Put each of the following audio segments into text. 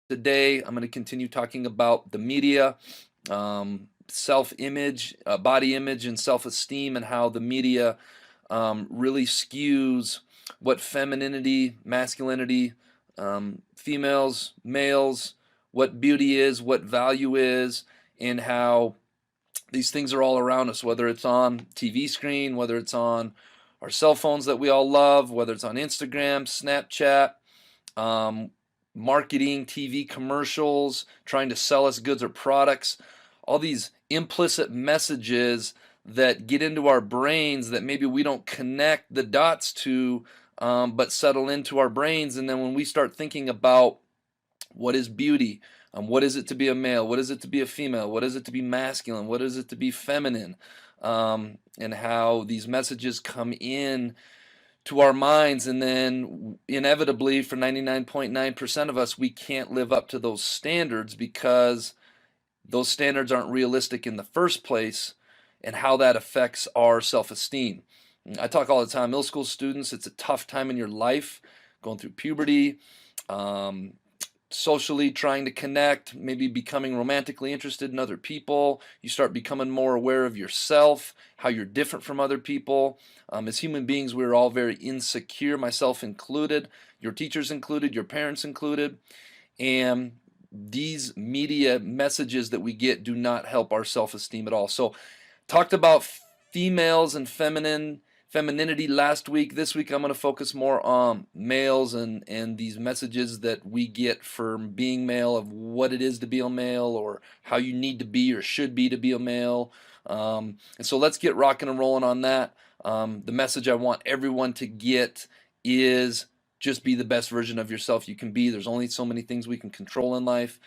Today, I'm going to continue talking about the media, self-image, body image, and self-esteem, and how the media really skews what femininity, masculinity, females, males, what beauty is, what value is, and how these things are all around us, whether it's on TV screen, whether it's on our cell phones that we all love, whether it's on Instagram, Snapchat, um, marketing, TV commercials, trying to sell us goods or products, all these implicit messages that get into our brains that maybe we don't connect the dots to, but settle into our brains. And then when we start thinking about what is beauty, what is it to be a male, what is it to be a female, what is it to be masculine, what is it to be feminine, and how these messages come in to our minds, and then inevitably for 99.9% of us, we can't live up to those standards because those standards aren't realistic in the first place, and how that affects our self-esteem. I talk all the time, middle school students, it's a tough time in your life, going through puberty, um, socially trying to connect, maybe becoming romantically interested in other people. You start becoming more aware of yourself, how you're different from other people. As human beings, we're all very insecure, myself included, your teachers included, your parents included. And these media messages that we get do not help our self-esteem at all. So, talked about females and femininity last week. This week I'm going to focus more on males and these messages that we get from being male, of what it is to be a male, or how you need to be or should be to be a male. And so let's get rocking and rolling on that. The message I want everyone to get is just be the best version of yourself you can be. There's only so many things we can control in life.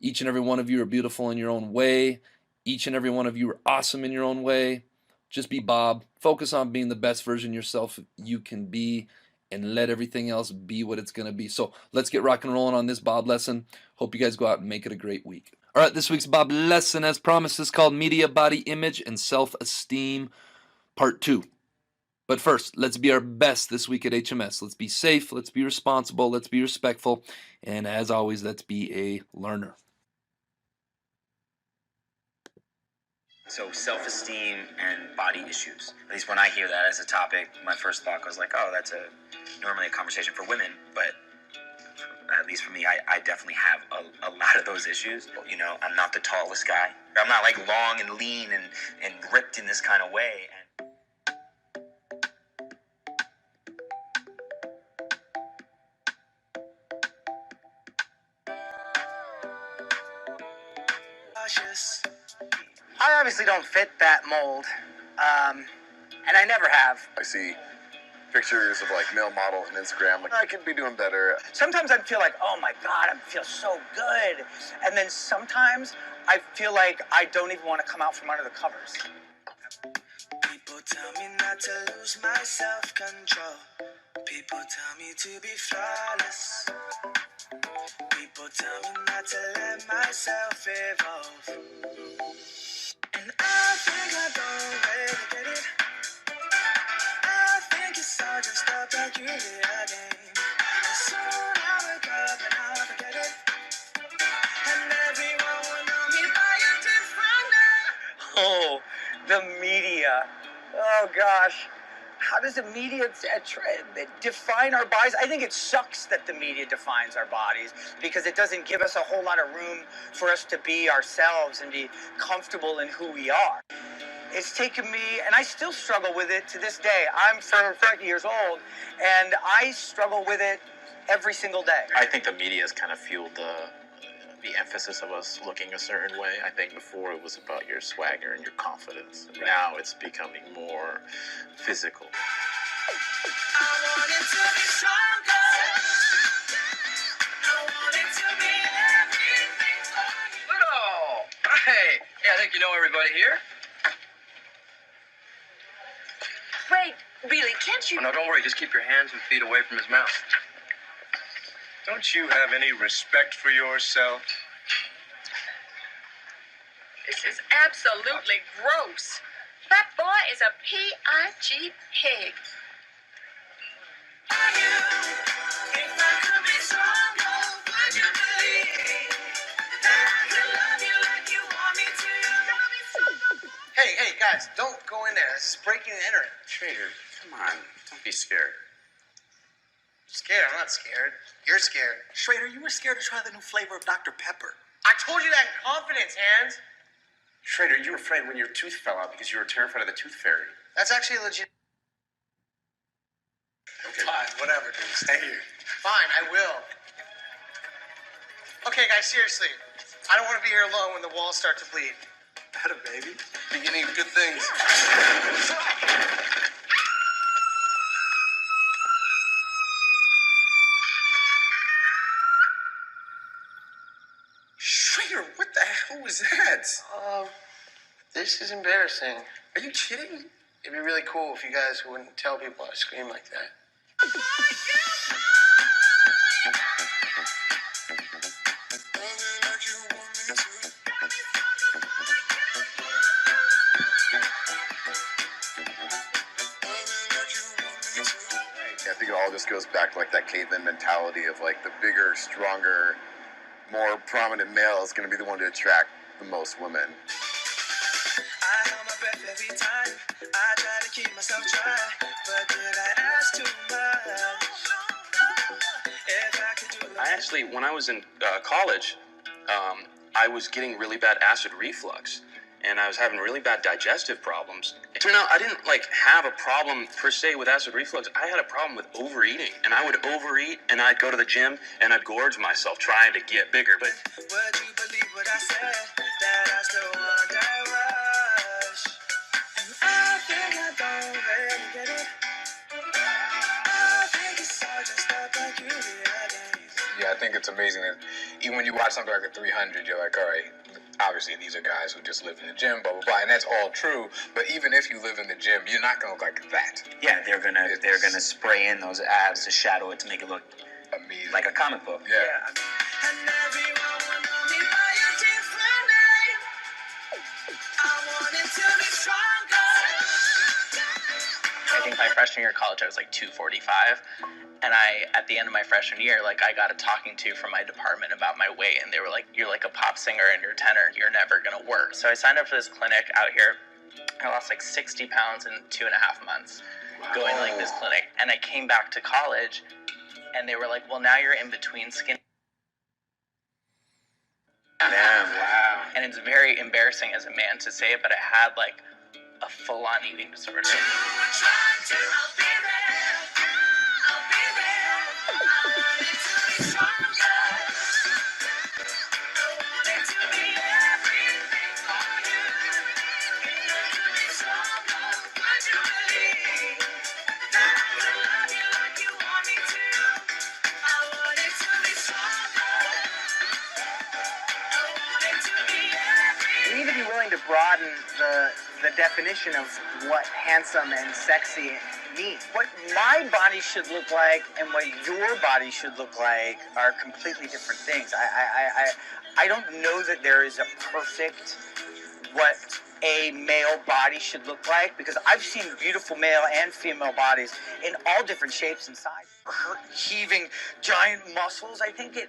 Each and every one of you are beautiful in your own way. Each and every one of you are awesome in your own way. Just be Bob. Focus on being the best version of yourself you can be, and let everything else be what it's going to be. So let's get rock and rolling on this Bob lesson. Hope you guys go out and make it a great week. All right, this week's Bob lesson, as promised, is called Media, Body Image, and Self-Esteem, Part 2. But first, let's be our best this week at HMS. Let's be safe, let's be responsible, let's be respectful, and as always, let's be a learner. So self-esteem and body issues. At least when I hear that as a topic, my first thought goes like, oh, that's normally a conversation for women. But at least for me, I definitely have a lot of those issues. You know, I'm not the tallest guy. I'm not like long and lean and ripped in this kind of way. I obviously don't fit that mold, and I never have. I see pictures of like male models on Instagram, like I could be doing better. Sometimes I feel like, oh my God, I feel so good. And then sometimes I feel like I don't even want to come out from under the covers. People tell me not to lose my self-control. People tell me to be flawless. People tell me not to let myself evolve. And I think I don't really get it. I think it's all just a peculiar game. And soon I wake up and I forget it. And everyone will know me by a different name. Oh, the media. Oh gosh. How does the media define our bodies? I think it sucks that the media defines our bodies, because it doesn't give us a whole lot of room for us to be ourselves and be comfortable in who we are. It's taken me, and I still struggle with it to this day. I'm 30 years old, and I struggle with it every single day. I think the media has kind of fueled the emphasis of us looking a certain way. I think before it was about your swagger and your confidence. Right. Now it's becoming more physical. I want it to be stronger. I want it to be everything for you. Oh, hey, I think you know everybody here. Wait, really, can't you? Oh, no, don't worry. Just keep your hands and feet away from his mouth. Don't you have any respect for yourself? This is absolutely gross. That boy is a P.I.G. pig. If I could be stronger, would you believe? guys, don't go in there. This is breaking and entering. Schrader, come on. Don't be scared. I'm scared. I'm not scared. You're scared. Schrader, you were scared to try the new flavor of Dr. Pepper. I told you that in confidence, Hans. Schrader, you were afraid when your tooth fell out because you were terrified of the tooth fairy. That's actually legit. Okay. Fine, whatever, dude. Stay here. Fine, I will. Okay, guys, seriously. I don't want to be here alone when the walls start to bleed. Better, baby. Beginning of good things. Schrader, what the hell was that? This is embarrassing. Are you kidding? It'd be really cool if you guys wouldn't tell people I scream like that. I think it all just goes back to like that caveman mentality of like the bigger, stronger, more prominent male is going to be the one to attract the most women. I held my breath every time. I tried to keep myself dry, but did I ask too much? If I could do it. I actually, when I was in college, I was getting really bad acid reflux, and I was having really bad digestive problems. It turned out I didn't have a problem per se with acid reflux. I had a problem with overeating, and I would overeat, and I'd go to the gym, and I'd gorge myself trying to get bigger. But Would you believe what I said? That I still want that rush. And I think I don't really get it. I think it's all just stuff like you realize. Yeah, I think it's amazing that even when you watch something like the 300, you're like, all right, obviously these are guys who just live in the gym, blah, blah, blah, and that's all true. But even if you live in the gym, you're not going to look like that. Yeah, they're gonna spray in those abs to shadow it to make it look Amazing. like a comic book. Yeah. And everyone will know me by a different name. I want it to be stronger. I think my freshman year of college, I was like 245. And at the end of my freshman year, I got a talking to from my department about my weight. And they were like, you're like a pop singer and you're a tenor. You're never going to work. So I signed up for this clinic out here. I lost 60 pounds in 2.5 months going to this clinic. And I came back to college and they were like, well, now you're in between skin. Damn, wow. And it's very embarrassing as a man to say it, but I had a full-on eating disorder. We need to be willing to broaden the definition of what handsome and sexy means. What my body should look like and what your body should look like are completely different things. I don't know that there is a perfect what a male body should look like, because I've seen beautiful male and female bodies in all different shapes and sizes. Heaving giant muscles, I think it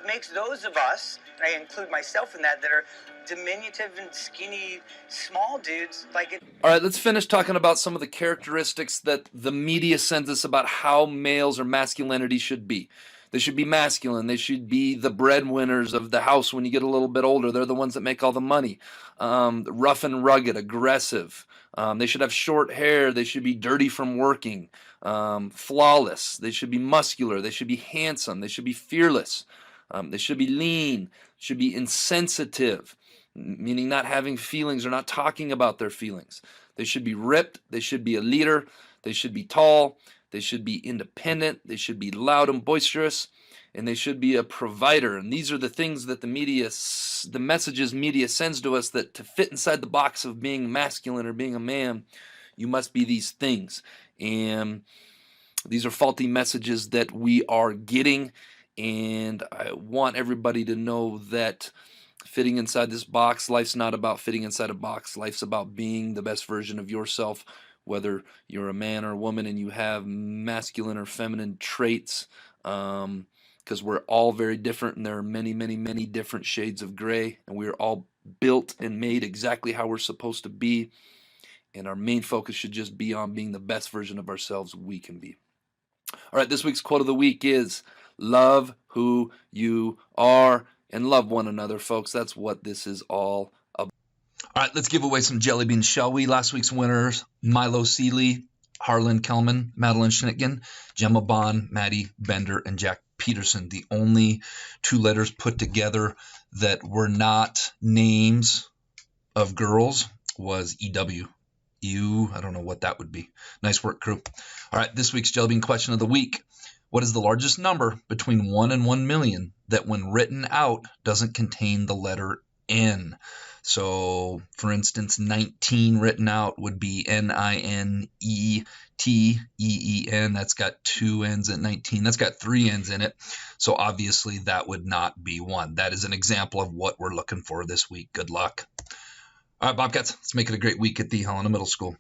makes those of us, and I include myself in that are diminutive and skinny, small dudes, like it. All right, let's finish talking about some of the characteristics that the media sends us about how males or masculinity should be. They should be masculine. They should be the breadwinners of the house when you get a little bit older. They're the ones that make all the money. Rough and rugged, aggressive. They should have short hair. They should be dirty from working. Flawless. They should be muscular. They should be handsome. They should be fearless. They should be lean. Should be insensitive, meaning not having feelings or not talking about their feelings. They should be ripped. They should be a leader. They should be tall. They should be independent. They should be loud and boisterous. And they should be a provider. And these are the things that the messages media sends to us, that to fit inside the box of being masculine or being a man, you must be these things. And these are faulty messages that we are getting. And I want everybody to know that fitting inside this box, life's not about fitting inside a box. Life's about being the best version of yourself, whether you're a man or a woman and you have masculine or feminine traits, because we're all very different, and there are many, many, many different shades of gray, and we're all built and made exactly how we're supposed to be. And our main focus should just be on being the best version of ourselves we can be. All right, this week's quote of the week is, love who you are and love one another, folks. That's what this is all about. All right, let's give away some jelly beans, shall we? Last week's winners, Milo Seeley, Harlan Kellman, Madeline Schnittgen, Gemma Bond, Maddie Bender, and Jack Peterson. The only 2 letters put together that were not names of girls was EW. I don't know what that would be. Nice work, crew. All right, this week's Jelly Bean question of the week. What is the largest number between 1 and 1 million that when written out doesn't contain the letter N? So, for instance, 19 written out would be N-I-N-E-T-E-E-N. That's got 2 N's at 19. That's got 3 N's in it. So obviously that would not be 1. That is an example of what we're looking for this week. Good luck. All right, Bobcats, let's make it a great week at the Helena Middle School.